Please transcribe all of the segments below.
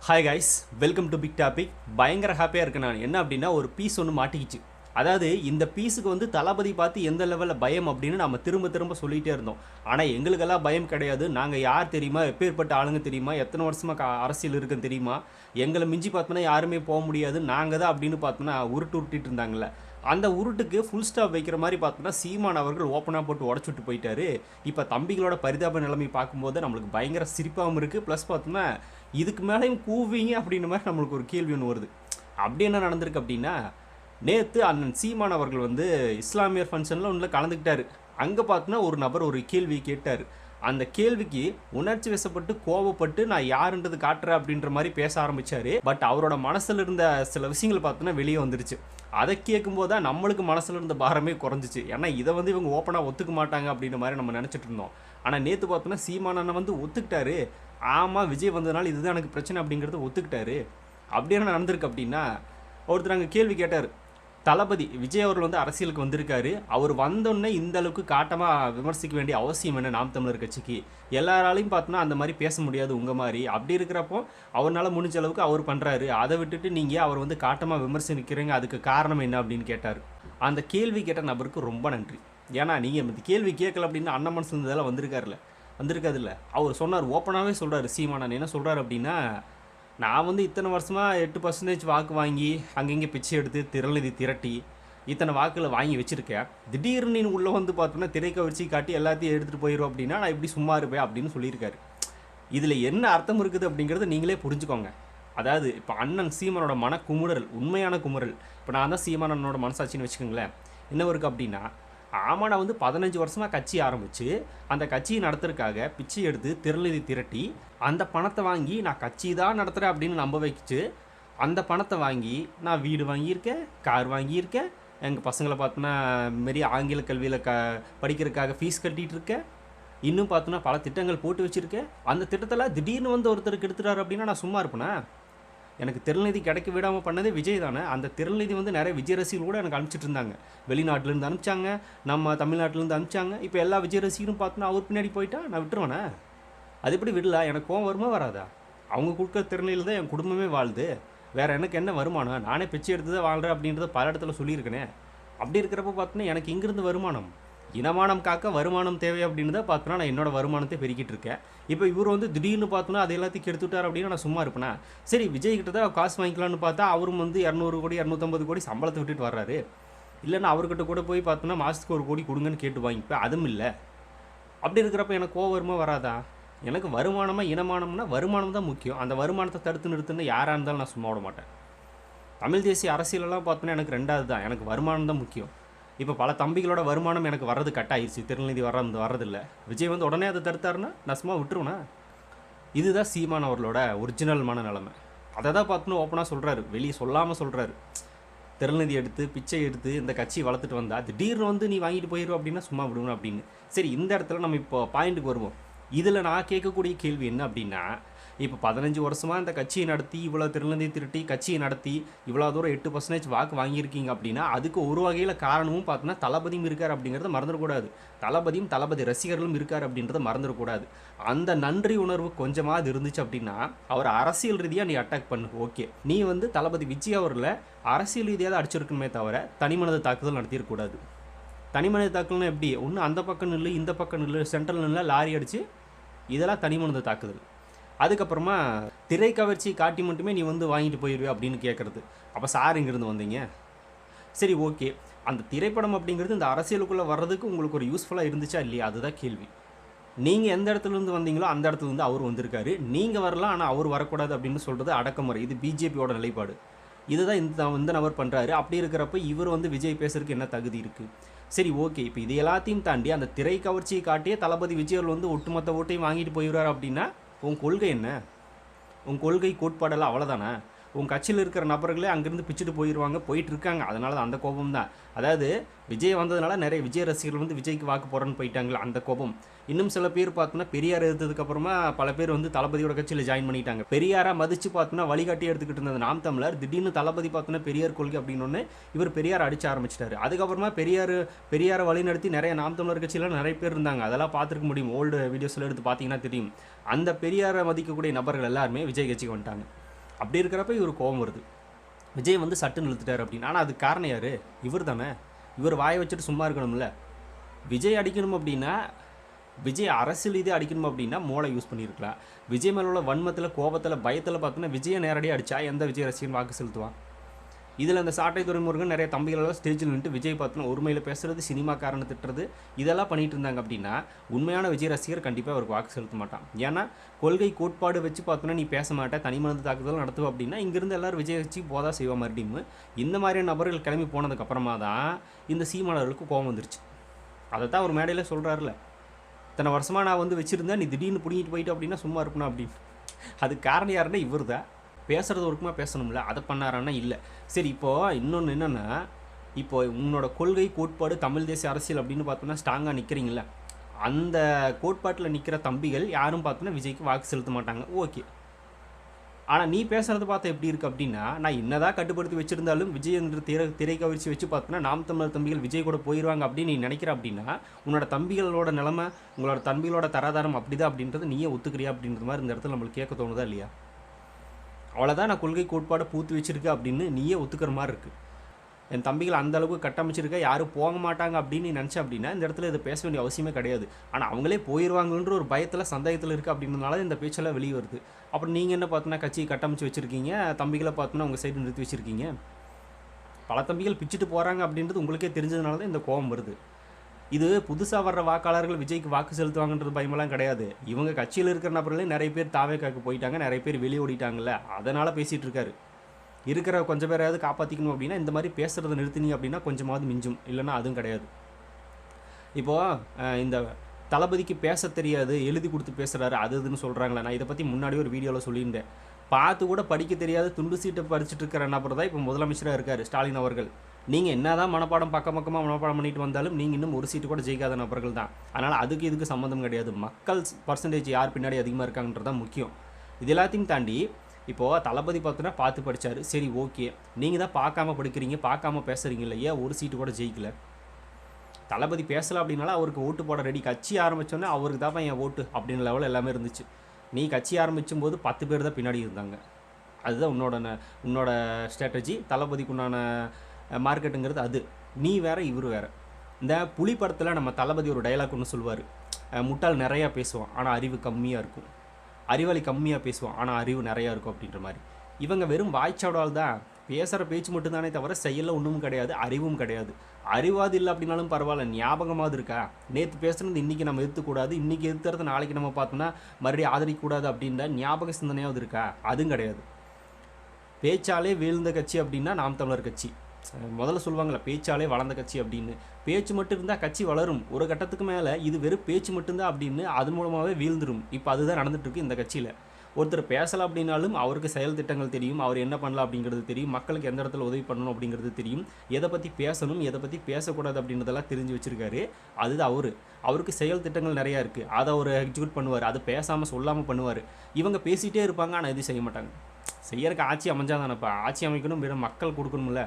Hi guys, welcome to big topic. பயங்கர ஹாப்பியாக இருக்கேன் நான். என்ன அப்படின்னா, ஒரு பீஸ் ஒன்று மாட்டிக்கிச்சு. அதாவது இந்த பீஸுக்கு வந்து தளபதி பார்த்து எந்த லெவலில் பயம் அப்படின்னு நம்ம திரும்ப திரும்ப சொல்லிகிட்டே இருந்தோம். ஆனால் எங்களுக்கெல்லாம் பயம் கிடையாது. நாங்கள் யார் தெரியுமா, எப்பேற்பட்ட ஆளுங்க தெரியுமா, எத்தனை வருஷமாக அரசியல் இருக்குன்னு தெரியுமா, எங்களை மிஞ்சி பார்த்தோன்னா யாருமே போக முடியாது, நாங்கள் தான் அப்படின்னு பார்த்தோன்னா உருட்டிட்டு இருந்தாங்கல்ல. அந்த உருட்டுக்கு ஃபுல் ஸ்டாப் வைக்கிற மாதிரி பார்த்தோன்னா சீமான் அவர்கள் ஓப்பனாக போட்டு உடச்சுட்டு போயிட்டாரு. இப்போ தம்பிகளோட பரிதாப நிலைமை பார்க்கும்போது நம்மளுக்கு பயங்கர சிரிப்பாகவும் இருக்குது. ப்ளஸ் பார்த்தோன்னா இதுக்கு மேலேயும் கூவிங்க அப்படின்ற மாதிரி நம்மளுக்கு ஒரு கேள்வி ஒன்று வருது. அப்படி என்ன நடந்திருக்கு அப்படின்னா, நேற்று அண்ணன் சீமான் அவர்கள் வந்து இஸ்லாமியர் ஃபங்க்ஷனில் ஒன்றில் கலந்துக்கிட்டாரு. அங்கே பார்த்தோன்னா ஒரு நபர் ஒரு கேள்வி கேட்டார். அந்த கேள்விக்கு உணர்ச்சி வசப்பட்டு கோவப்பட்டு நான் யாருன்றது காட்டுறேன் அப்படின்ற மாதிரி பேச ஆரம்பித்தார். பட் அவரோட மனசில் இருந்த சில விஷயங்கள் பார்த்தோன்னா வெளியே வந்துருச்சு. அதை கேட்கும்போது தான் நம்மளுக்கு மனசில் இருந்த பாரமே குறைஞ்சிச்சு. ஏன்னா இதை வந்து இவங்க ஓப்பனாக ஒத்துக்க மாட்டாங்க அப்படின்ற மாதிரி நம்ம நினச்சிட்டு இருந்தோம். ஆனால் நேற்று பார்த்தோன்னா சீமான் அண்ணன் வந்து ஒத்துக்கிட்டாரு. ஆமாம், விஜய் வந்ததுனால இதுதான் எனக்கு பிரச்சனை அப்படிங்கிறத ஒத்துக்கிட்டாரு. அப்படி என்ன நடந்திருக்கு அப்படின்னா, ஒருத்தர் அங்கே கேள்வி கேட்டார். தளபதி விஜய் அவர்கள் வந்து அரசியலுக்கு வந்திருக்காரு. அவர் வந்தோடனே இந்த அளவுக்கு காட்டமாக விமர்சிக்க வேண்டிய அவசியம் என்ன நாம் தமிழர் கட்சிக்கு? எல்லாராலையும் பார்த்தோன்னா அந்த மாதிரி பேச முடியாது உங்கள் மாதிரி. அப்படி இருக்கிறப்போ அவரால் முடிஞ்ச அளவுக்கு அவர் பண்ணுறாரு. அதை விட்டுட்டு நீங்கள் அவர் வந்து காட்டமாக விமர்சிக்கிறீங்க, அதுக்கு காரணம் என்ன அப்படின்னு கேட்டார். அந்த கேள்வி கேட்ட நபருக்கு ரொம்ப நன்றி. ஏன்னா நீங்கள் இந்த கேள்வி கேட்கல அப்படின்னா அண்ணன் மனசு இருந்ததெல்லாம் வந்திருக்காதுல்ல. அவர் சொன்னார், ஓப்பனாகவே சொல்கிறார் சீமானன். என்ன சொல்கிறார் அப்படின்னா, நான் வந்து இத்தனை வருஷமாக 8% வாக்கு வாங்கி அங்கங்கே பிச்சை எடுத்து திரநிதி திரட்டி இத்தனை வாக்கில் வாங்கி வச்சுருக்கேன். திடீர்னு நீ உள்ளே வந்து பார்த்தோன்னா திரைக்கவர்ச்சி காட்டி எல்லாத்தையும் எடுத்துகிட்டு போயிடும் அப்படின்னா நான் இப்படி சும்மா இருப்பேன் அப்படின்னு சொல்லியிருக்காரு. இதில் என்ன அர்த்தம் இருக்குது அப்படிங்கிறத நீங்களே புரிஞ்சுக்கோங்க. அதாவது இப்போ அண்ணன் சீமானோட குமுறல், உண்மையான குமுறல். இப்போ நான் தான் சீமானனோட மனசாட்சின்னு வச்சுக்கோங்களேன். என்ன இருக்குது அப்படின்னா, ஆமாம், நான் வந்து 15 வருஷமாக கட்சி ஆரம்பித்து அந்த கட்சியை நடத்துறதுக்காக பிச்சை எடுத்து திரநிதி திரட்டி அந்த பணத்தை வாங்கி நான் கட்சி தான் நடத்துகிறேன் அப்படின்னு நம்ப வச்சு அந்த பணத்தை வாங்கி நான் வீடு வாங்கியிருக்கேன், கார் வாங்கியிருக்கேன், எங்கள் பசங்களை பார்த்தோன்னா மாரி ஆங்கில கல்வியில் படிக்கிறதுக்காக ஃபீஸ் கட்டிகிட்டு இருக்கேன், இன்னும் பார்த்தோன்னா பல திட்டங்கள் போட்டு வச்சுருக்கேன். அந்த திட்டத்தில் திடீர்னு வந்து ஒருத்தருக்கு எடுத்துட்டாரு அப்படின்னா நான் சும்மா இருப்பேனா? எனக்கு திறல்நிதி கிடைக்க விடாமல் பண்ணதே விஜய் தானே. அந்த திறல்நிதி வந்து நிறைய விஜய் ரசிகர்கள் கூட எனக்கு அனுப்பிச்சிட்டு இருந்தாங்க. வெளிநாட்டிலேருந்து அனுப்பிச்சாங்க, நம்ம தமிழ்நாட்டிலேருந்து அனுப்பிச்சாங்க. இப்போ எல்லா விஜய் ரசிகரும் பார்த்தோன்னா அவர் பின்னாடி போயிட்டா நான் விட்டுருவேனே? அது எப்படி விடல? எனக்கு கோவம் வருமா வராதா? அவங்க கொடுக்குற திறநிலையில் தான் என் குடும்பமே வாழுது. வேறு எனக்கு என்ன வருமானம்? நானே பிச்சை எடுத்து தான் வாழ்கிறேன் அப்படின்றத பல இடத்துல சொல்லியிருக்கேனே. அப்படி இருக்கிறப்ப பார்த்தோன்னா எனக்கு இங்கிருந்து வருமானம், இனமானம் காக்க வருமானம் தேவை அப்படின்னு தான் பார்த்தோன்னா நான் என்னோடய வருமானத்தை பெருக்கிட்டு இருக்கேன். இப்போ இவர் வந்து திடீர்னு பார்த்தோன்னா அதை எல்லாத்தையும் கெடுத்துட்டார் அப்படின்னா நான் சும்மா இருப்பேனா? சரி, விஜய் கிட்ட தான் காசு வாங்கிக்கலான்னு பார்த்தா அவரும் வந்து 200 கோடி 250 கோடி சம்பளத்தை விட்டுட்டு வர்றாரு. இல்லைன்னா அவர்கிட்ட கூட போய் பார்த்தோன்னா மாதத்துக்கு 1 கோடி கொடுங்கன்னு கேட்டு வாங்கிப்பேன். அதுவும் இல்லை. அப்படி இருக்கிறப்ப எனக்கு கோவம் வருமா வராதா? எனக்கு வருமானமாக இனமானம்னா வருமானம் தான் முக்கியம். அந்த வருமானத்தை தடுத்து நிறுத்துன்னு யாராக இருந்தாலும் நான் சும்மா விட மாட்டேன். தமிழ் தேசிய அரசியலெல்லாம் பார்த்தோன்னா எனக்கு ரெண்டாவது தான். எனக்கு வருமானம் தான் முக்கியம். இப்போ பல தம்பிகளோட வருமானம் எனக்கு வர்றது கட் ஆயிடுச்சு. திறநிதி வர்றதில்லை. விஜய் வந்து உடனே அதை தடுத்தாருன்னா நான் சும்மா விட்டுருவேனா? இதுதான் சீமான் அவர்களோட ஒரிஜினல் மனநிலைமை. அதை தான் பார்த்துன்னு ஓப்பனாக சொல்கிறாரு, வெளியே சொல்லாமல் சொல்கிறாரு. திறநிதி எடுத்து பிச்சை எடுத்து இந்த கட்சியை வளர்த்துட்டு வந்தால் திடீர்னு வந்து நீ வாங்கிட்டு போயிடும் அப்படின்னா சும்மா விடுவேன் அப்படின்னு. சரி, இந்த இடத்துல நம்ம இப்போ பாயிண்ட்டுக்கு வருவோம். இதில் நான் கேட்கக்கூடிய கேள்வி என்ன அப்படின்னா, இப்போ 15 வருஷமாக இந்த கட்சியை நடத்தி இவ்வளோ திறநிதி திரட்டி கட்சியை நடத்தி இவ்வளோ தூரம் 8% வாக்கு வாங்கியிருக்கீங்க அப்படின்னா அதுக்கு ஒரு வகையில் காரணமும் பார்த்தோன்னா தளபதியும் இருக்கார் அப்படிங்கிறத மறந்துடக்கூடாது. தளபதியும் தளபதி ரசிகர்களும் இருக்கார் அப்படின்றத மறந்துடக்கூடாது. அந்த நன்றி உணர்வு கொஞ்சமாவது இருந்துச்சு அப்படின்னா அவர் அரசியல் ரீதியாக நீ அட்டாக் பண்ணு, ஓகே. நீ வந்து தளபதி விஜய் அவர்களை அரசியல் ரீதியாக தான் அடிச்சிருக்கணுமே தவிர தனிமனது தாக்குதல் நடத்தியிருக்கூடாது. தனிமனித தாக்குதல்னா எப்படி? ஒன்று அந்த பக்கம் நில்லு, இந்த பக்கம் நில்லு, சென்ட்ரல் நில்ல லாரி அடித்து, இதெல்லாம் தனிமனித தாக்குதல். அதுக்கப்புறமா திரைக்கவர்ச்சி காட்டி மட்டுமே நீ வந்து வாங்கிட்டு போயிடுவே அப்படின்னு கேட்குறது. அப்போ சார் இங்கேருந்து வந்தீங்க? சரி, ஓகே. அந்த திரைப்படம் அப்படிங்கிறது இந்த அரசியலுக்குள்ளே வர்றதுக்கு உங்களுக்கு ஒரு யூஸ்ஃபுல்லாக இருந்துச்சா இல்லையா? அதுதான் கேள்வி. நீங்கள் எந்த இடத்துலேருந்து வந்தீங்களோ அந்த இடத்துலேருந்து அவர் வந்திருக்காரு. நீங்கள் வரலாம், ஆனால் அவர் வரக்கூடாது அப்படின்னு சொல்கிறது அடக்குமுறை. இது பிஜேபியோட நிலைப்பாடு. இதுதான் இந்த நபர் பண்ணுறாரு. அப்படி இருக்கிறப்ப இவர் வந்து விஜய் பேசுறதுக்கு என்ன தகுதி இருக்குது? சரி, ஓகே. இப்போ இது எல்லாத்தையும் தாண்டி அந்த திரை கவர்ச்சியை காட்டியே தளபதி விஜய் வந்து ஒட்டுமொத்த ஓட்டையும் வாங்கிட்டு போயிடுவார் அப்படின்னா உன் கொள்கை என்ன? உன் கொள்கை கோட்பாடெல்லாம் அவ்வளோதானே? உன் கட்சியில் இருக்கிற நபர்களே அங்கேருந்து பிச்சுட்டு போயிட்டு இருக்காங்க. அதனால தான் அந்த கோபம் தான். அதாவது விஜய் வந்ததுனால நிறைய விஜய் ரசிகர்கள் வந்து விஜய்க்கு வாக்கு போகிறேன்னு போயிட்டாங்களா, அந்த கோபம். இன்னும் சில பேர் பார்த்தோன்னா பெரியார் எடுத்ததுக்கப்புறமா பல பேர் வந்து தளபதியோட கட்சியில் ஜாயின் பண்ணிட்டாங்க. பெரியாரை மதித்து பார்த்தோன்னா வழிகாட்டி எடுத்துக்கிட்டு இருந்தது நாம் தமிழர் திடீர்னு தளபதி பார்த்தோன்னா பெரியார் கொள்கை அப்படின்னு இவர் பெரியார் அடிக்க ஆரம்பிச்சிட்டாரு. அதுக்கப்புறமா பெரியாரை வழிநடத்தி நிறைய நாம் தமிழர் கட்சியில் நிறைய பேர் இருந்தாங்க. அதெல்லாம் பார்த்துருக்க முடியும். ஓல்டு வீடியோஸில் எடுத்து பார்த்தீங்கன்னா தெரியும். அந்த பெரியாரை மதிக்கக்கூடிய நபர்கள் எல்லாருமே விஜய் கட்சிக்கு வந்துட்டாங்க. அப்படி இருக்கிறப்ப இவர் கோபம் வருது. விஜய் வந்து சட்டுன்னு இழுத்துட்டார் அப்படின்னு. ஆனால் அதுக்கு காரணம் யார்? இவர் தானே. இவர் வாயை வச்சுட்டு சும்மா இருக்கணும்ல. விஜய் அடிக்கணும் அப்படின்னா, விஜய் அரசியல் இதே அடிக்கணும் அப்படின்னா மூளை யூஸ் பண்ணியிருக்கலாம். விஜய் மேலே உள்ள வன்மத்தில், கோபத்தில், பயத்தில் பார்த்தோன்னா விஜயை நேரடியாக அடித்தா எந்த விஜய் ரசிகன் வாக்கு செலுத்துவான்? இதில் இந்த சாட்டை துறைமுருகன் நிறைய தம்பிகளெல்லாம் ஸ்டேஜில் நின்று விஜய் பார்த்தோன்னா ஒருமையில் பேசுகிறது, சினிமாக்காரனை திட்டுறது, இதெல்லாம் பண்ணிகிட்டு இருந்தாங்க அப்படின்னா உண்மையான விஜய் ரசிகர் கண்டிப்பாக அவருக்கு வாக்கு செலுத்த மாட்டான். ஏன்னா கொள்கை கோட்பாடு வச்சு பார்த்தோன்னா நீ பேச மாட்டேன், தனிமனது தாக்குதல் நடத்துவோம் அப்படின்னா இங்கேருந்து எல்லோரும் விஜய் வச்சு போதா செய்வா மறுபடியும். இந்த மாதிரியான நபர்கள் கிளம்பி போனதுக்கப்புறமா தான் இந்த சீமானவர்களுக்கு கோபம் வந்துருச்சு. அதை தான் ஒரு மேடையில் சொல்கிறாருல, இத்தனை வருஷமாக நான் வந்து வச்சுருந்தேன், நீ திடீர்னு பிடிங்கிட்டு போயிட்டு அப்படின்னா சும்மா இருக்கணும் அப்படின்னு. அதுக்கு காரணம் யாருன்னா இவர் தான். பேசுகிறது ஒருக்குமா பேசணும்ல, அதை பண்ணாரான்னா இல்லை. சரி, இப்போது இன்னொன்று என்னென்னா, இப்போது உன்னோட கொள்கை கோட்பாடு தமிழ் தேசிய அரசியல் அப்படின்னு பார்த்தோன்னா ஸ்ட்ராங்காக நிற்கிறீங்கள, அந்த கோட்பாட்டில் நிற்கிற தம்பிகள் யாரும் பார்த்தோன்னா விஜய்க்கு வாக்கு செலுத்த மாட்டாங்க. ஓகே. ஆனால் நீ பேசுகிறது பார்த்தா எப்படி இருக்குது அப்படின்னா, நான் என்னதான் கட்டுப்படுத்தி வச்சுருந்தாலும் விஜய் என்று திரை கவர்ச்சி வச்சு பார்த்தோன்னா நாம் தமிழர் தம்பிகள் விஜய் கூட போயிடுவாங்க அப்படின்னு நீ நினைக்கிற அப்படின்னா உன்னோட தம்பிகளோட நிலமை, உங்களோட தம்பிகளோட தராதாரம் அப்படிதான் அப்படின்றது நீயே ஒத்துக்கிறியா அப்படின்ற மாதிரி இந்த இடத்துல நம்மளுக்கு கேட்க தோணுதா இல்லையா? அவ்வளோதான், நான் கொள்கை கோட்பாடை பூத்து வச்சுருக்கேன் அப்படின்னு நீயே ஒத்துக்கிற மாதிரி இருக்குது. என் தம்பிகள் அந்த அளவுக்கு கட்டமைச்சிருக்க, யாரும் போக மாட்டாங்க அப்படின்னு நீ நினச்ச அப்படின்னா இந்த இடத்துல இதை பேச வேண்டிய அவசியமே கிடையாது. ஆனால் அவங்களே போயிடுவாங்கன்ற ஒரு பயத்தில், சந்தேகத்தில் இருக்குது அப்படின்றதுனால இந்த பேச்செல்லாம் வெளியே வருது. அப்புறம் நீங்கள் என்ன பார்த்தோன்னா கட்சியை கட்டமைச்சு வச்சுருக்கீங்க, தம்பிகளை பார்த்தோன்னா உங்கள் சைடு நிறுத்தி வச்சுருக்கீங்க. பல தம்பிகள் பிச்சுட்டு போகிறாங்க அப்படின்றது உங்களுக்கே தெரிஞ்சதுனால தான் இந்த கோபம் வருது. இது புதுசாக வர்ற வாக்காளர்கள் விஜய்க்கு வாக்கு செலுத்துவாங்கன்றது பயமெல்லாம் கிடையாது. இவங்க கட்சியில் இருக்கிற நபர்களே நிறைய பேர் தாவேக்காக்கு போயிட்டாங்க, நிறைய பேர் வெளியே ஓடிட்டாங்கல்ல, அதனால் பேசிகிட்டு இருக்காரு. இருக்கிற கொஞ்சம் பேராவது காப்பாற்றிக்கணும் அப்படின்னா இந்த மாதிரி பேசுகிறத நிறுத்தினீங்க அப்படின்னா கொஞ்சமாவது மிஞ்சும், இல்லைன்னா அதுவும் கிடையாது. இப்போது இந்த தளபதிக்கு பேச தெரியாது, எழுதி கொடுத்து பேசுகிறாரு அது இதுன்னு சொல்கிறாங்களே, நான் இதை பற்றி முன்னாடி ஒரு வீடியோவில் சொல்லியிருந்தேன். பார்த்து கூட படிக்க தெரியாத துண்டு சீட்டை படிச்சுட்டு இருக்கிற நபர் தான் இப்போ முதலமைச்சராக இருக்கார் ஸ்டாலின் அவர்கள். நீங்கள் என்ன தான் மனப்பாடம் பக்கமாக மனப்பாடம் பண்ணிட்டு வந்தாலும் நீங்கள் இன்னும் ஒரு சீட்டு கூட ஜெயிக்காத நபர்கள் தான். அதனால் அதுக்கு இதுக்கு சம்மந்தம் கிடையாது. மக்கள் பர்சன்டேஜ் யார் பின்னாடி அதிகமாக இருக்காங்கன்றதான் முக்கியம். இது எல்லாத்தையும் தாண்டி இப்போது தளபதி பார்த்தோன்னா பார்த்து படித்தார், சரி ஓகே. நீங்கள் தான் பார்க்காம படிக்கிறீங்க, பார்க்காம பேசுகிறீங்க இல்லையா, ஒரு சீட்டு கூட ஜெயிக்கல. தளபதி பேசலை அப்படின்னால அவருக்கு ஓட்டு போட ரெடி. கட்சி ஆரம்பித்தோன்னே அவருக்கு தான் என் ஓட்டு அப்படின்னு லெவலில் எல்லாமே இருந்துச்சு. நீ கட்சி ஆரம்பிக்கும் போது 10 பேர் தான் பின்னாடி இருந்தாங்க. அதுதான் உன்னோட ஸ்ட்ராட்டஜி. தளபதிக்கு உண்டான மார்க்கெட்டுங்கிறது அது. நீ வேறு, இவர் வேறு. இந்த புலி படத்தில் நம்ம தளபதி ஒரு டைலாக் ஒன்று சொல்லுவார், முட்டாள் நிறையா பேசுவான் ஆனால் அறிவு கம்மியாக இருக்கும், அறிவாளி கம்மியாக பேசுவான் ஆனால் அறிவு நிறையா இருக்கும் அப்படின்ற மாதிரி. இவங்க வெறும் வாய்ச்சாடால் தான், பேசுகிற பேச்சு மட்டும்தானே தவிர செயலில் ஒன்றும் கிடையாது, அறிவும் கிடையாது. அறிவாது இல்லை அப்படின்னாலும் பரவாயில்ல, ஞாபகமாவது இருக்கா? நேற்று பேசுகிறது இன்றைக்கி நம்ம எதிர்த்துக்கூடாது, இன்றைக்கி எதிர்த்துறது நாளைக்கு நம்ம பார்த்தோன்னா மறுபடியும் ஆதரிக்கக்கூடாது அப்படின்ற ஞாபக சிந்தனையாவது இருக்கா? அதுவும் கிடையாது. பேச்சாலே வீழ்ந்த கட்சி அப்படின்னா நாம் தமிழர் கட்சி. முதல்ல சொல்லுவாங்களே பேச்சாலே வளர்ந்த கட்சி அப்படின்னு. பேச்சு மட்டும் இருந்தால் கட்சி வளரும், ஒரு கட்டத்துக்கு மேலே இது வெறும் பேச்சு மட்டும்தான் அப்படின்னு அது மூலமாகவே வீழ்ந்துடும். இப்போ அதுதான் நடந்துட்டுருக்கு இந்த கட்சியில். ஒருத்தர் பேசலாம் அப்படின்னாலும் அவருக்கு செயல் திட்டங்கள் தெரியும், அவர் என்ன பண்ணலாம் அப்படிங்கிறது தெரியும், மக்களுக்கு எந்த இடத்துல உதவி பண்ணணும் அப்படிங்கிறது தெரியும், எதை பற்றி பேசணும் எதை பற்றி பேசக்கூடாது அப்படின்றதெல்லாம் தெரிஞ்சு வச்சுருக்காரு. அதுதான் அவருக்கு செயல் திட்டங்கள் நிறையா இருக்குது, அதை அவர் எக்ஸிக்யூட் பண்ணுவார், அதை பேசாமல் சொல்லாமல் பண்ணுவார். இவங்க பேசிகிட்டே இருப்பாங்க ஆனால் எதுவும் செய்ய மாட்டாங்க. செய்யறதுக்கு ஆட்சி அமைஞ்சாதானப்பா, ஆட்சி அமைக்கணும், வேறு மக்கள் கொடுக்கணும்ல.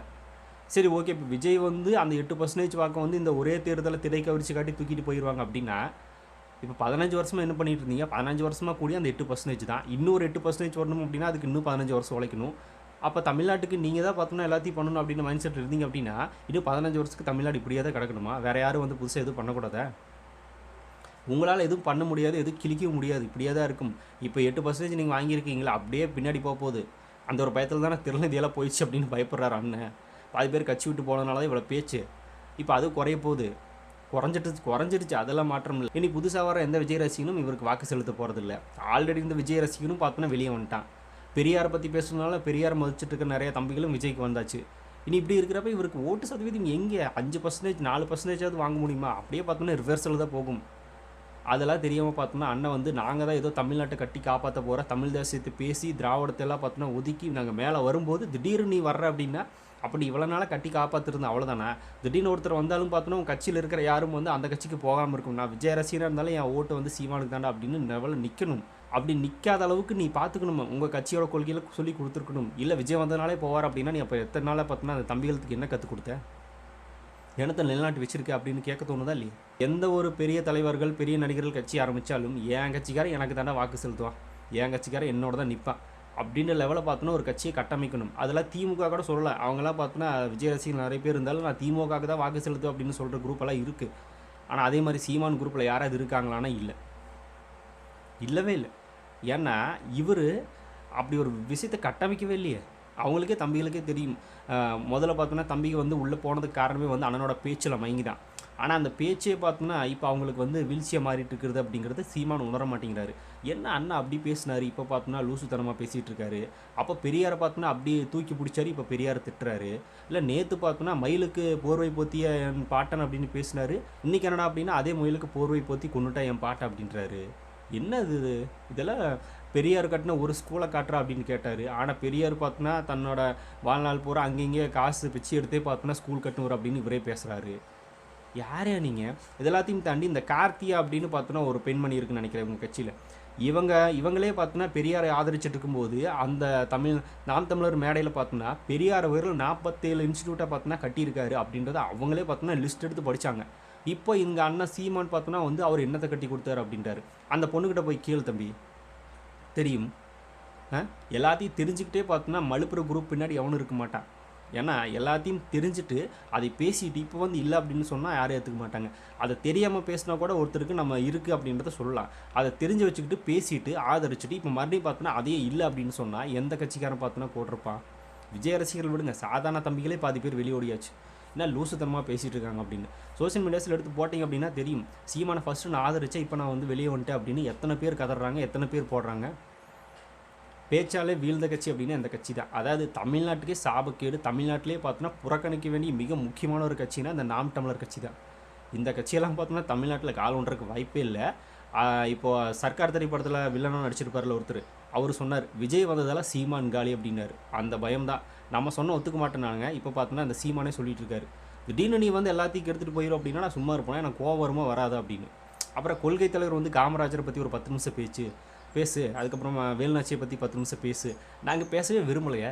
சரி ஓகே, இப்போ விஜய் வந்து அந்த 8% வாக்கம் வந்து இந்த ஒரே தேர்தலை திரை கவர்ச்சி காட்டி தூக்கிட்டு போயிடுவாங்க அப்படின்னா, இப்போ 15 வருஷமாக என்ன பண்ணிட்டு இருந்தீங்க? 15 வருஷமாக கூடிய அந்த 8% தான். இன்னொரு 8% வரணும் அப்படின்னா அதுக்கு இன்னும் 15 வருஷம் உழைக்கணும். அப்போ தமிழ்நாட்டுக்கு நீங்கள் தான் பார்த்தோம்னா எல்லாத்தையும் பண்ணணும் அப்படின்னு மைண்ட் செட் இருந்தீங்க அப்படின்னா இன்னும் 15 வருஷத்துக்கு தமிழ்நாடு இப்படியே தான் கிடக்கணுமா? வேறு யாரும் வந்து புதுசாக எதுவும் பண்ணக்கூடாதா? உங்களால் எதுவும் பண்ண முடியாது, எதுவும் கிழிக்கவும் முடியாது, இப்படியே தான் இருக்கும். இப்போ 8% நீங்கள் வாங்கியிருக்கீங்களா, அப்படியே பின்னாடி போக போகுது. அந்த ஒரு பயத்தில் தானே திருநதியெல்லாம் போயிடுச்சு அப்படின்னு பயப்படுறாரு அண்ணன். பாதி பேர் கட்சி விட்டு போனதுனால தான் இவ்வளோ பேச்சு. இப்போ அது குறைய போகுது, குறைஞ்சிடுச்சு, அதெல்லாம் மாற்றம் இல்லை. இனி புதுசாக வர எந்த விஜய் ரசிகனும் இவருக்கு வாக்கு செலுத்த போகிறதில்ல. ஆல்ரெடி இந்த விஜய் ரசிகனும் பார்த்தோன்னா வெளியே வந்துட்டான். பெரியாரை பற்றி பேசுறதுனால பெரியாரை மதிச்சுட்டு இருக்க நிறைய தம்பிகளும் விஜய்க்கு வந்தாச்சு. இனி இப்படி இருக்கிறப்ப இவருக்கு ஓட்டு சதவீதம் எங்கே 5%, 4%ஆவது வாங்க முடியுமா? அப்படியே பார்த்தோன்னா ரிவர்ஸில் தான் போகும். அதெல்லாம் தெரியாமல் பார்த்தோம்னா அண்ணன் வந்து நாங்கள் தான் ஏதோ தமிழ்நாட்டை கட்டி காப்பாற்ற போகிற, தமிழ் தேசியத்தை பேசி திராவிடத்தை எல்லாம் பார்த்தோன்னா ஒதுக்கி நாங்கள் மேலே வரும்போது திடீர்னு நீ வர்ற அப்படின்னா, அப்படி இவ்வளோ நாளாக கட்டி காப்பாற்றிருந்தேன் அவ்வளோதானே. திடீர்னு ஒருத்தர் வந்தாலும் பார்த்தோன்னா உங்கள் கட்சியில் இருக்கிற யாரும் வந்து அந்த கட்சிக்கு போகாமல் இருக்கும். நான் விஜய் ரசிகனாக இருந்தாலும் என் ஓட்டு வந்து சீமானுக்கு தாண்டா அப்படின்னு லெவலில் நிற்கணும். அப்படி நிற்காத அளவுக்கு நீ பார்த்துக்கணும், உங்கள் கட்சியோட கொள்கையில் சொல்லி கொடுத்துருக்கணும். இல்லை விஜய் வந்ததுனாலே போவார் அப்படின்னா நீ அப்போ எத்தனை நாளாக பார்த்தோன்னா அந்த தம்பிகளுக்கு என்ன கற்றுக் கொடுத்த, எனத்தை நிலநாட்டு வச்சிருக்க அப்படின்னு கேட்க தோணுதா இல்லையா? எந்த ஒரு பெரிய தலைவர்கள் பெரிய நடிகர்கள் கட்சி ஆரம்பித்தாலும் என் கட்சிக்காரன் எனக்கு தானே வாக்கு செலுத்துவான், என் கட்சிக்காரன் என்னோட தான் நிற்பான். அப்படின்ற லெவலில் பார்த்தோன்னா ஒரு கட்சியை கட்டமைக்கணும். அதெல்லாம் திமுக கூட சொல்லலாம். அவங்களாம் பார்த்தோன்னா விஜய் ரசிகர்கள் நிறைய பேர் இருந்தாலும் நான் திமுகவுக்கு தான் வாக்கு செலுத்துவேன் அப்படின்னு சொல்கிற குரூப்பெல்லாம் இருக்குது. ஆனால் அதே மாதிரி சீமான் குரூப்பில் யாராவது இருக்காங்களான்னா இல்லை, இல்லவே இல்லை. ஏன்னா இவர் அப்படி ஒரு விஷயத்தை கட்டமைக்கவே இல்லையே. அவங்களுக்கே தம்பிகளுக்கே தெரியும். முதல்ல பார்த்தோன்னா தம்பிக்கு வந்து உள்ளே போனதுக்கு காரணமே வந்து அண்ணனோட பேச்சில் மயங்கி தான். ஆனால் அந்த பேச்சே பார்த்தோன்னா இப்போ அவங்களுக்கு வந்து வீழ்ச்சியாக மாறிட்டு இருக்கிறது அப்படிங்கிறது சீமான் உணர மாட்டேங்கிறாரு. என்ன அண்ணன் அப்படி பேசினார், இப்போ பார்த்தோன்னா லூசுத்தனமாக பேசிகிட்டு இருக்காரு. அப்போ பெரியாரை பார்த்தோன்னா அப்படியே தூக்கி பிடிச்சாரு, இப்போ பெரியாரை திட்டுறாரு. இல்லை நேற்று பார்த்தோன்னா மயிலுக்கு போர்வை போத்திய என் பாட்டன் அப்படின்னு பேசினார். இன்றைக்கி என்னடா அப்படின்னா அதே மயிலுக்கு போர்வை போத்தி கொண்டுட்டா என் பாட்டை அப்படின்றாரு. என்ன இது? இதெல்லாம் பெரியார் கட்டின ஒரு ஸ்கூலை காட்டுறா அப்படின்னு கேட்டார். ஆனால் பெரியார் பார்த்தோன்னா தன்னோட வாழ்நாள் பூரா அங்கங்கே காசு பிச்சு எடுத்தே பார்த்தோன்னா ஸ்கூல் கட்டணும் அப்படின்னு இவரே பேசுகிறாரு. யாரே நீங்கள்? இதெல்லாத்தையும் தாண்டி இந்த கார்த்தியா அப்படின்னு பார்த்தோன்னா ஒரு பெண்மணி இருக்குன்னு நினைக்கிறேன் உங்கள் கட்சியில். இவங்களே பார்த்தோன்னா பெரியாரை ஆதரிச்சுட்டு இருக்கும்போது அந்த நாம் தமிழர் மேடையில் பார்த்தோன்னா பெரியார் அவர்கள் 47 இன்ஸ்டியூட்டை பார்த்தோன்னா கட்டியிருக்காரு அப்படின்றத அவங்களே பார்த்தோன்னா லிஸ்ட் எடுத்து படித்தாங்க. இப்போ இங்கே அண்ணன் சீமான் பார்த்தோன்னா வந்து அவர் என்னத்தை கட்டி கொடுத்தாரு அப்படின்றாரு. அந்த பொண்ணுக்கிட்ட போய் கேளு தம்பி, தெரியும். எல்லாத்தையும் தெரிஞ்சுக்கிட்டே பார்த்தோன்னா மலுப்புற குரூப் பின்னாடி எவனும் இருக்க மாட்டான். ஏன்னா எல்லாத்தையும் தெரிஞ்சுட்டு அதை பேசிட்டு இப்போ வந்து இல்லை அப்படின்னு சொன்னால் யாரும் ஏற்றுக்க மாட்டாங்க. அதை தெரியாமல் பேசினா கூட ஒருத்தருக்கு நம்ம இருக்குது அப்படின்றத சொல்லலாம். அதை தெரிஞ்சு வச்சுக்கிட்டு பேசிட்டு ஆதரிச்சுட்டு இப்போ மறுபடியும் பார்த்தோன்னா அதே இல்லை அப்படின்னு சொன்னால் எந்த கட்சிக்காரன் பார்த்தோன்னா போட்டிருப்பான்? விஜய் ரசிகர்கள் விடுங்க, சாதாரண தம்பிகளே பாதி பேர் வெளியோடியாச்சு. என்ன லூசுத்தனமாக பேசிகிட்டு இருக்காங்க அப்படின்னு சோஷியல் மீடியாஸில் எடுத்து போட்டிங்க அப்படின்னா தெரியும். சீமானை ஃபஸ்ட்டு நான் ஆதரித்தேன், இப்போ நான் வந்து வெளியே வந்துட்டேன் அப்படின்னு எத்தனை பேர் கதறாங்க, எத்தனை பேர் போடுறாங்க. பேச்சாலே வீழ்ந்த கட்சி அப்படின்னு அந்த கட்சி தான். அதாவது தமிழ்நாட்டுக்கே சாபக்கேடு, தமிழ்நாட்டிலே பார்த்தோன்னா புறக்கணிக்க வேண்டிய மிக முக்கியமான ஒரு கட்சினா இந்த நாம் தமிழர் கட்சி தான். இந்த கட்சியெல்லாம் பார்த்தோன்னா தமிழ்நாட்டில் கால் ஒன்றருக்கு வாய்ப்பே இல்லை. இப்போது சர்க்கார் திரைப்படத்தில் வில்லனாக நடிச்சிருப்பார்ல ஒருத்தர், அவர் சொன்னார் விஜய் வந்ததால் சீமான் காலி அப்படின்னாரு. அந்த பயம் தான். நம்ம சொன்ன ஒத்துக்க மாட்டேனாங்க. இப்போ பார்த்தோன்னா அந்த சீமானே சொல்லிட்டு இருக்காரு, திடீர்னு நீ வந்து எல்லாத்தையும் எடுத்துகிட்டு போயிடும் அப்படின்னா நான் சும்மா இருப்பேன், எனக்கு கோவம் வருமா வராது அப்படின்னு. அப்புறம் கொள்கை தலைவர் வந்து காமராஜரை பற்றி ஒரு 10 நிமிஷம் பேசு, அதுக்கப்புறம் வேலுநாச்சியை பற்றி 10 நிமிஷம் பேசு. நாங்கள் பேசவே விரும்பலையே.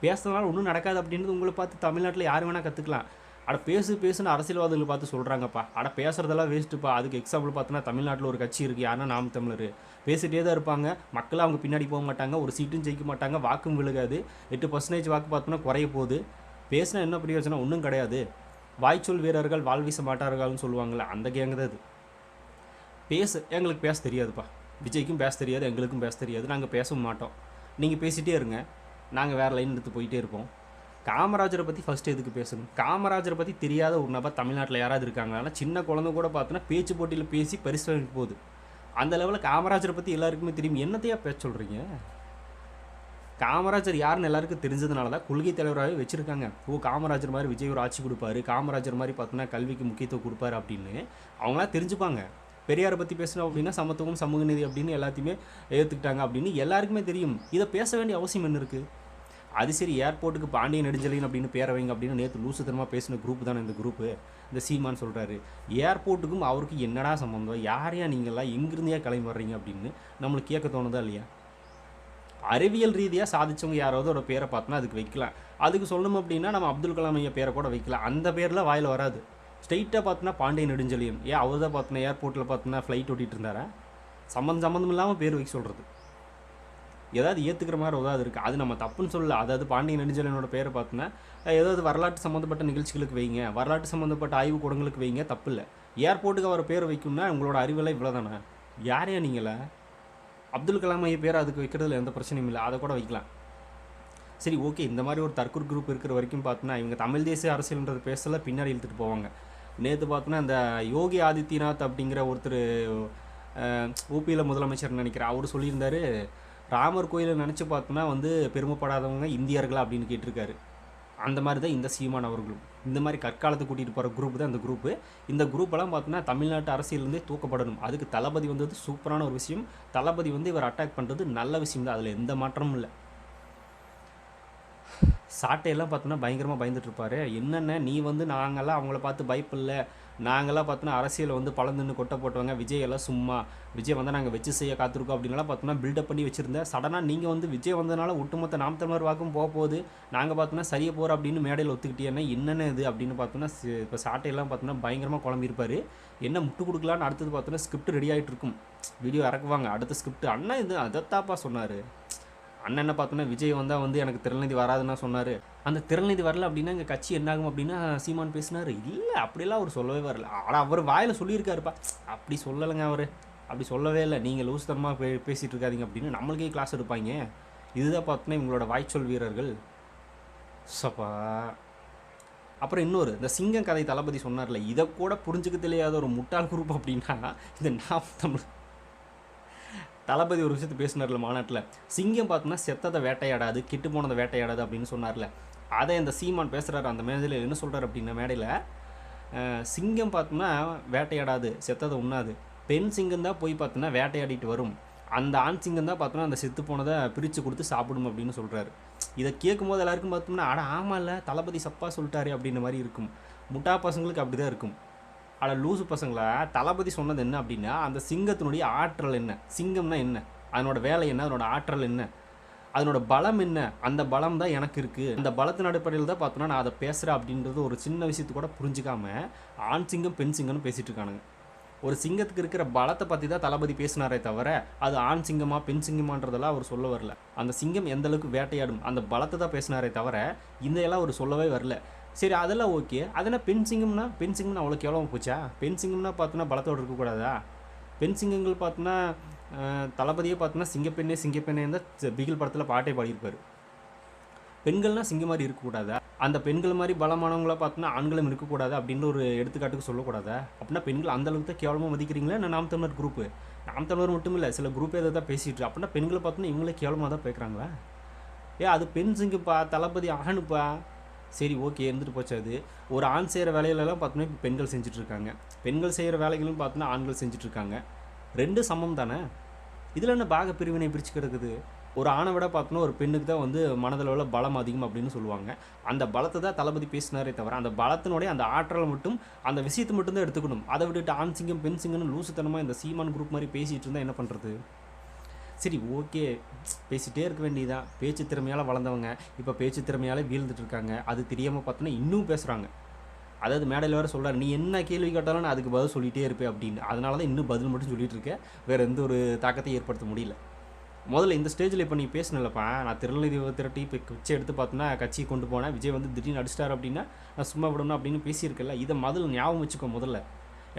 பேசுறதுனால ஒன்றும் நடக்காது அப்படின்றது உங்களை பார்த்து தமிழ்நாட்டில் யார் வேணால் கற்றுக்கலாம். அட பேசுன்னு அரசியல்வாதிகளை பார்த்து சொல்கிறாங்கப்பா. அட பேசுகிறதெல்லாம் வேஸ்ட்டுப்பா. அதுக்கு எக்ஸாம்பிள் பார்த்தோன்னா தமிழ்நாட்டில் ஒரு கட்சி இருக்குது, யாருன்னா நாம் தமிழர். பேசிகிட்டே தான் இருப்பாங்க, மக்கள் அவங்க பின்னாடி போக மாட்டாங்க, ஒரு சீட்டும் ஜெயிக்க மாட்டாங்க, வாக்கும் விழுகாது. 8% வாக்கு பார்த்தோன்னா குறைய போகுது. பேசினா என்ன பிரயோஜனம்? ஒன்றும் கிடையாது. வாய்ச்சொல் வீரர்கள் வாழ் வீச மாட்டார்கள்னு சொல்லுவாங்கள்ல, அந்த கேங்கு தான் இது. எங்களுக்கு பேச தெரியாதுப்பா. விஜய்க்கும் பேச தெரியாது, எங்களுக்கும் பேச தெரியாது, நாங்கள் பேசவும் மாட்டோம். நீங்கள் பேசிகிட்டே இருங்க, நாங்கள் வேறு லைன் எடுத்து போயிட்டே இருப்போம். காமராஜரை பற்றி ஃபஸ்ட்டு எதுக்கு பேசணும்? காமராஜரை பற்றி தெரியாத ஒரு நபர் தமிழ்நாட்டில் யாராவது இருக்காங்களா? சின்ன குழந்தை கூட பார்த்தோன்னா பேச்சு போட்டியில் பேசி பரிசு வாங்கி போகுது. அந்த லெவலில் காமராஜரை பற்றி எல்லாருக்குமே தெரியும். என்னத்தையா பேச சொல்கிறீங்க? காமராஜர் யாருன்னு எல்லாருக்கும் தெரிஞ்சதுனால தான் கொள்கை தலைவராகவே வச்சுருக்காங்க. காமராஜர் மாதிரி விஜய் ஒரு ஆட்சி கொடுப்பாரு, காமராஜர் மாதிரி பார்த்தோன்னா கல்விக்கு முக்கியத்துவம் கொடுப்பாரு அப்படின்னு அவங்களாம் தெரிஞ்சுப்பாங்க. பெரியாரை பற்றி பேசணும் அப்படின்னா சமத்துவம் சமூக நீதி அப்படின்னு எல்லாத்தையுமே ஏற்றுக்கிட்டாங்க அப்படின்னு எல்லாருக்குமே தெரியும். இதை பேச வேண்டிய அவசியம் என்ன இருக்குது? அது சரி, ஏர்போர்ட்டுக்கு பாண்டிய நெடுஞ்செழியன் அப்படின்னு பேரை வைங்க அப்படின்னு நேற்று லூசுத்தனமாக பேசின குரூப் தானே இந்த குரூப்பு. இந்த சீமான் சொல்கிறாரு ஏர்போர்ட்டுக்கும் அவருக்கு என்னடா சம்மந்தம், யாரையா நீங்களாம் எங்கிருந்தையா கிளம்பி வர்றீங்க அப்படின்னு நம்மளுக்கு கேட்க தோணுதா இல்லையா? அறிவியல் ரீதியாக சாதிச்சவங்க யாராவது ஒரு பேரை பார்த்தோன்னா அதுக்கு வைக்கலாம். அதுக்கு சொல்லணும் அப்படின்னா நம்ம அப்துல் கலாம் ஐயா பேரை கூட வைக்கலாம். அந்த பேரில் வாயில் வராது. ஸ்ட்ரெயிட்டாக பார்த்தோன்னா பாண்டிய நெடுஞ்செழியன். அவர் தான் பார்த்தோன்னா ஏர்போர்ட்டில் பார்த்தோன்னா ஃப்ளைட் ஓட்டிகிட்டு இருந்தாரா? சம்மந்தம் இல்லாமல் பேர் வைக்க சொல்கிறது ஏதாவது ஏற்றுக்கிற மாதிரி ஏதாவது இருக்குது. அது நம்ம தப்புன்னு சொல்லல. அதாவது பாண்டிய நெடுஞ்செழியனோட பேரை பார்த்தோன்னா ஏதாவது வரலாற்று சம்மந்தப்பட்ட நிகழ்ச்சிகளுக்கு வைங்க, வரலாற்று சம்மந்தப்பட்ட ஆய்வு கூடங்களுக்கு வைங்க, தப்பு இல்லை. ஏர்போர்ட்டுக்கு அவர் பேர் வைக்கணும்னா உங்களோட அறிவெல்லாம் இவ்வளோ தானே? யாரையா நீங்களா? அப்துல் கலாம் ஐயா பேர் அதுக்கு வைக்கிறதுல எந்த பிரச்சனையும் இல்லை, அதை கூட வைக்கலாம். சரி, ஓகே. இந்த மாதிரி ஒரு தற்கூர் குரூப் இருக்கிற வரைக்கும் பார்த்தோன்னா இவங்க தமிழ் தேசிய அரசியல்ன்றது பேசல பின்னாடி இழுத்துட்டு போவாங்க. நேற்று பார்த்தோன்னா இந்த யோகி ஆதித்யநாத் அப்படிங்கிற ஒருத்தர் ஊபியில் முதலமைச்சர் நினைக்கிறேன், அவர் சொல்லியிருந்தார் ராமர் கோயிலை நினச்சி பார்த்தோன்னா வந்து பெருமைப்படாதவங்க இந்தியர்களா அப்படின்னு கேட்டிருக்காரு. அந்த மாதிரி தான் இந்த சீமான் அவர்களும் இந்த மாதிரி கற்காலத்தை கூட்டிகிட்டு போகிற குரூப் தான் இந்த குரூப்பு. இந்த குரூப்பெல்லாம் பார்த்தோன்னா தமிழ்நாட்டு அரசியலேருந்தே தூக்கப்படணும். அதுக்கு தளபதி வந்தது சூப்பரான ஒரு விஷயம். தளபதி வந்து இவர் அட்டாக் பண்ணுறது நல்ல விஷயம் தான், அதில் எந்த மாற்றமும் இல்லை. சாட்டையெல்லாம் பார்த்தோன்னா பயங்கரமாக பயந்துட்டு இருப்பார். என்னென்ன நீ வந்து நாங்கள்லாம் அவங்கள பார்த்து பயப்பில்ல, நாங்கள்லாம் பார்த்தோன்னா அரசியலை வந்து பழந்துன்னு கொட்டை போட்டவங்க, விஜய் எல்லாம் சும்மா, விஜய் வந்தால் நாங்கள் வச்சு செய்ய காத்திருக்கோம் அப்படின்லாம் பார்த்தோன்னா பில்டப் பண்ணி வச்சுருந்தேன். சடனாக நீங்கள் வந்து விஜய் வந்ததுனால ஒட்டுமொத்த நாம் தமிழர் வாக்கும் போகுது, நாங்கள் பார்த்தோன்னா சரியாக போகிறோம் அப்படின்னு மேடையில் ஒத்துக்கிட்டேன்னா என்னென்ன இது அப்படின்னு பார்த்தோன்னா இப்போ சாட்டையெல்லாம் பார்த்தோன்னா பயங்கரமாக குழம்பிருப்பார். என்ன முட்டு கொடுக்கலான்னு அடுத்தது பார்த்தோன்னா ஸ்கிரிப்ட் ரெடி ஆகிட்டு இருக்கும், வீடியோ இறக்குவாங்க அடுத்த ஸ்கிரிப்ட். அண்ணா இது அதைத்தாப்பா சொன்னார், அண்ணன் பார்த்தோன்னா விஜய் வந்தால் வந்து எனக்கு திறநிதி வராதுன்னா சொன்னார். அந்த திறநிதி வரல அப்படின்னா எங்கள் கட்சி என்னாகும் அப்படின்னா சீமான் பேசினார். இல்லை அப்படிலாம் அவர் சொல்லவே வரல. ஆனால் அவர் வாயில் சொல்லியிருக்காருப்பா. அப்படி சொல்லலைங்க அவர், அப்படி சொல்லவே இல்லை. நீங்கள் லூசுத்தனமாக பேசிகிட்டு இருக்காதீங்க அப்படின்னு நம்மளுக்கே கிளாஸ் எடுப்பாங்க. இதுதான் பார்த்தோன்னா இவங்களோட வாய்ச்சொல் வீரர்கள். சப்பா. அப்புறம் இன்னொரு இந்த சிங்கம் கதை தளபதி சொன்னார்ல, இதை கூட புரிஞ்சுக்க தெரியாத ஒரு முட்டாள் குரூப் அப்படின்னா இந்த நாம் தமிழ். தளபதி ஒரு விஷயத்தை பேசினார்ல மாநாட்டில், சிங்கம் பார்த்தோன்னா செத்ததை வேட்டையாடாது, கெட்டு போனதை வேட்டையாடாது அப்படின்னு சொன்னார்ல. அதை இந்த சீமான் பேசுகிறாரு அந்த மேடையில். என்ன சொல்கிறார் அப்படின்னா மேடையில், சிங்கம் பார்த்தோன்னா வேட்டையாடாது, செத்ததை உண்ணாது, பெண் சிங்கம் தான் போய் பார்த்தோன்னா வேட்டையாடிட்டு வரும், அந்த ஆண் சிங்கம் தான் பார்த்தோன்னா அந்த செத்து போனதை பிரித்து கொடுத்து சாப்பிடும் அப்படின்னு சொல்கிறாரு. இதை கேட்கும்போது எல்லாருக்கும் பார்த்தோம்னா அட ஆமாம் இல்லை தளபதி சப்பா சொல்லிட்டாரு அப்படின்ற மாதிரி இருக்கும். முட்டா பசங்களுக்கு அப்படி தான் இருக்கும். ஆனால் லூசு பசங்களா தளபதி சொன்னது என்ன அப்படின்னா, அந்த சிங்கத்தினுடைய ஆற்றல் என்ன, சிங்கம்னா என்ன, அதனோட வேலை என்ன, அதனோட ஆற்றல் என்ன, அதனோட பலம் என்ன, அந்த பலம் தான் எனக்கு இருக்குது, அந்த பலத்தின் அடிப்படையில் தான் பார்த்தோன்னா நான் அதை பேசுகிறேன் அப்படின்றது ஒரு சின்ன விஷயத்தை கூட புரிஞ்சிக்காம ஆண் சிங்கம் பெண் சிங்கம்னு பேசிகிட்டு இருக்கானுங்க. ஒரு சிங்கத்துக்கு இருக்கிற பலத்தை பற்றி தான் தளபதி பேசினாரே தவிர அது ஆண் சிங்கமா பெண் சிங்கமான்றதெல்லாம் அவர் சொல்ல வரல. அந்த சிங்கம் எந்த அளவுக்கு வேட்டையாடும் அந்த பலத்தை தான் பேசினாரே தவிர இந்த எல்லாம் அவர் சொல்லவே வரல. சரி அதெல்லாம் ஓகே, அதெல்லாம் பெண் சிங்கம்னா அவ்வளோ கேவலமாக போச்சா? பெண் சிங்கம்னா பார்த்தோன்னா பலத்தோடு இருக்கக்கூடாதா? பெண் சிங்கங்கள் பார்த்தோன்னா தளபதியே பார்த்தோன்னா சிங்கப்பெண்ணே தான் பிகில் படத்தில் பாட்டே பாடியிருப்பார். பெண்கள்னால் சிங்கம் மாதிரி இருக்கக்கூடாதா? அந்த பெண்கள் மாதிரி பலமானவங்களாக பார்த்தோன்னா ஆண்களும் இருக்கக்கூடாது அப்படின்ற ஒரு எடுத்துக்காட்டுக்கு சொல்லக்கூடாதா? அப்படின்னா பெண்கள் அந்தளவுக்கு தான் கேவலமாக மதிக்கிறீங்களா? நான் நாம் தமிழர் குரூப்பு, நாம் தமிழர் மட்டும் இல்லை சில குரூப்பே அதை தான் பேசிட்டு, அப்படின்னா பெண்களை பார்த்தோன்னா இவங்களே கேவலமாக தான் பேசுகிறாங்களா? அது பெண் சிங்கப்பா, தளபதி ஆணுப்பா. சரி ஓகே இருந்துட்டு போச்சு. அது ஒரு ஆண் செய்கிற வேலையிலலாம் பார்த்தோன்னா இப்போ பெண்கள் செஞ்சுட்ருக்காங்க, பெண்கள் செய்கிற வேலைகளும் பார்த்தோன்னா ஆண்கள் செஞ்சுட்ருக்காங்க. ரெண்டு சமம் தானே. இதில் என்ன பாக பிரிவினை பிரித்து கிடக்குது? ஒரு ஆணை விட பார்த்தோன்னா ஒரு பெண்ணுக்கு தான் வந்து மனதளவில் பலம் அதிகம் அப்படின்னு சொல்லுவாங்க. அந்த பலத்தை தான் தளபதி பேசினாரே தவிர அந்த பலத்தினுடைய அந்த ஆற்றலை மட்டும் அந்த விஷயத்தை மட்டும்தான் எடுத்துக்கணும். அதை விட்டுட்டு ஆண் சிங்கம் பெண் சிங்கம்னு லூசுத்தனமாக இந்த சீமான் குரூப் மாதிரி பேசிகிட்டு இருந்தால் என்ன பண்ணுறது? சரி ஓகே பேசிகிட்டே இருக்க வேண்டியதான். பேச்சு திறமையால் வளர்ந்தவங்க இப்போ பேச்சு திறமையால் வீழ்ந்துட்டு இருக்காங்க. அது தெரியாமல் பார்த்தோன்னா இன்னும் பேசுகிறாங்க. அதாவது மேடையில் வேறு சொல்கிறார், நீ என்ன கேள்வி கேட்டாலும் நான் அதுக்கு பதில் சொல்லிகிட்டே இருப்பேன் அப்படின்னு. அதனால தான் இன்னும் பதில் மட்டும் சொல்லிகிட்டு இருக்கேன், வேறு எந்த ஒரு தாக்கத்தையும் ஏற்படுத்த முடியல. முதல்ல இந்த ஸ்டேஜில் இப்போ நீ பேசினல்லப்பா, நான் திருநெல்வேலி திரட்டி இப்போ பிச்சை எடுத்து பார்த்தோன்னா கட்சியை கொண்டு போனேன், விஜய் வந்து திடீர்னு அடிச்சிட்டார் அப்படின்னா நான் சும்மா விடணும் அப்படின்னு பேசியிருக்கல. இதை முதல்ல ஞாபகம் வச்சுக்கோ முதல்ல.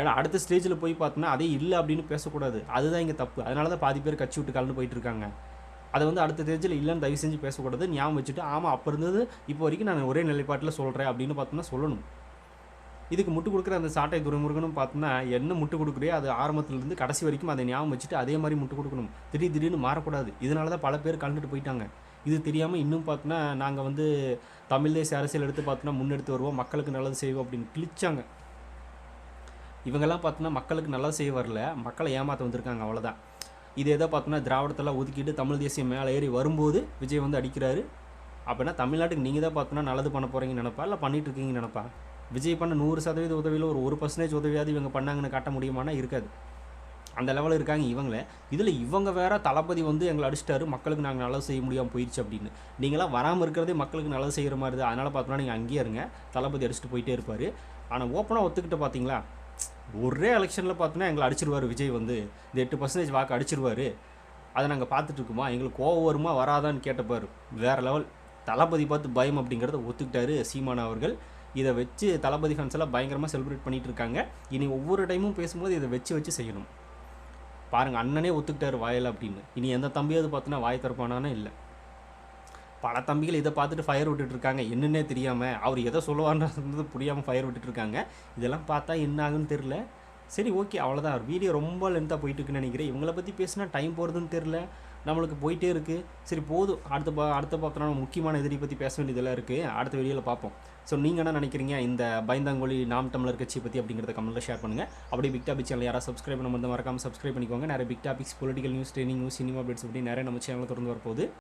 ஏன்னா அடுத்த ஸ்டேஜில் போய் பார்த்தோன்னா அதே இல்லை அப்படின்னு பேசக்கூடாது. அதுதான் இங்கே தப்பு. அதனால தான் பாதி பேர் கட்சி விட்டு கலந்து போயிட்டு இருக்காங்க. அதை வந்து அடுத்த ஸ்டேஜில் இல்லைன்னு தயவு செஞ்சு பேசக்கூடாது. ஞாபகம் வச்சுட்டு ஆமாம் அப்போ இருந்தது இப்போ வரைக்கும் நான் ஒரே நிலைப்பாட்டில் சொல்கிறேன் அப்படின்னு பார்த்தோன்னா சொல்லணும். இதுக்கு முட்டு கொடுக்குற அந்த சாட்டை துரைமுருகனும் பார்த்தோன்னா என்ன முட்டு கொடுக்குறியோ அது ஆரம்பத்துலேருந்து கடைசி வரைக்கும் அதை ஞாபகம் வச்சுட்டு அதே மாதிரி முட்டு கொடுக்கணும். திடீர்னு மாறக்கூடாது. இதனால தான் பல பேர் கலந்துட்டு போயிட்டாங்க. இது தெரியாமல் இன்னும் பார்த்தோன்னா நாங்கள் வந்து தமிழ் தேசிய அரசியல் எடுத்து பார்த்தோன்னா முன்னெடுத்து வருவோம், மக்களுக்கு நல்லது செய்வோம் அப்படின்னு கிழிச்சாங்க. இவங்கெல்லாம் பார்த்தோன்னா மக்களுக்கு நல்லது செய்ய வரல, மக்களை ஏமாற்ற வந்திருக்காங்க, அவ்வளோதான். இதே தான் பார்த்தோன்னா திராவிடத்தெல்லாம் ஒதுக்கிட்டு தமிழ் தேசியம் மேலே ஏறி வரும்போது விஜய் வந்து அடிக்கிறாரு. அப்படின்னா தமிழ்நாட்டுக்கு நீங்கள் தான் பார்த்தோன்னா நல்லது பண்ண போகிறீங்கன்னு நினைப்பா, இல்லை பண்ணிகிட்டு இருக்கீங்கன்னு நினைப்பா? விஜய் பண்ண 100% உதவியில் ஒரு 1% உதவியாவது இவங்க பண்ணாங்கன்னு காட்ட முடியுமானா இருக்காது. அந்த லெவலில் இருக்காங்க இவங்களே. இதில் இவங்க வேற தளபதி வந்து எங்களை அடிச்சிட்டாரு, மக்களுக்கு நாங்கள் நல்லது செய்ய முடியாமல் போயிடுச்சு அப்படின்னு. நீங்களாம் வராமல் இருக்கிறதே மக்களுக்கு நல்லது செய்கிற மாதிரி தான். அதனால் பார்த்தோன்னா நீங்கள் அங்கேயே இருங்க, தளபதி அடிச்சுட்டு போயிட்டே இருப்பார். ஆனால் ஓப்பனாக ஒத்துக்கிட்டு பார்த்தீங்களா, ஒரே எலெக்ஷனில் பார்த்தோன்னா எங்களை அடிச்சிருவார் விஜய் வந்து, இந்த 8% வாக்கு அடிச்சிருவார். அதை நாங்கள் பார்த்துட்ருக்குமா, எங்களுக்கு கோவம் வருமா வராதான்னு கேட்டப்பார். வேறு லெவல். தளபதி பார்த்து பயம் அப்படிங்கிறத ஒத்துக்கிட்டாரு சீமான் அவர்கள். இதை வச்சு தளபதி ஃபேன்ஸ் எல்லாம் பயங்கரமாக செலிப்ரேட் பண்ணிகிட்டு இருக்காங்க. இனி ஒவ்வொரு டைமும் பேசும்போது இதை வச்சு செய்யணும். பாருங்கள் அண்ணனே ஒத்துக்கிட்டார் வாயில் அப்படின்னு. இனி எந்த தம்பியாவது பார்த்தோன்னா வாய் திறப்பானானே இல்லை. பல தம்பிகள் இதை பார்த்துட்டு ஃபயர் விட்டுட்ருக்காங்க, என்னன்னே தெரியாமல் அவர் எதை சொல்லுவார்ன்றது புரியாமல் ஃபயர் விட்டுட்ருக்காங்க. இதெல்லாம் பார்த்தா என்ன ஆகுன்னு தெரில. சரி ஓகே அவ்வளோதான். வீடியோ ரொம்ப லென்த்தாக போயிட்டுருக்குன்னு நினைக்கிறேன். இவங்கள பற்றி பேசினா டைம் போகிறதுன்னு தெரில, நம்மளுக்கு போயிட்டே இருக்குது. சரி போதும். அடுத்த பார்த்தோன்னா முக்கியமான எதிரி பற்றி பேச வேண்டியதெல்லாம் இருக்குது, அடுத்த வீடியோவில் பார்ப்போம். ஸோ நீங்கள் என்ன நினைக்கிறீங்க இந்த பயந்தாங்கோலி நாம் தமிழர் கட்சி பற்றி அப்படிங்கிறத கமெண்ட்டில் ஷேர் பண்ணுங்கள். அப்படியே பிக் டாபிக் சேனல் யாராவது சப்ஸ்கிரைப் பண்ண வந்து மறக்காமல் சப்ஸ்கிரைப் பண்ணிக்கோங்க. நிறைய big topics, political news, training news, cinema updates அப்படி நிறைய நம்ம சேனலில் திறந்து வரப்போகுது.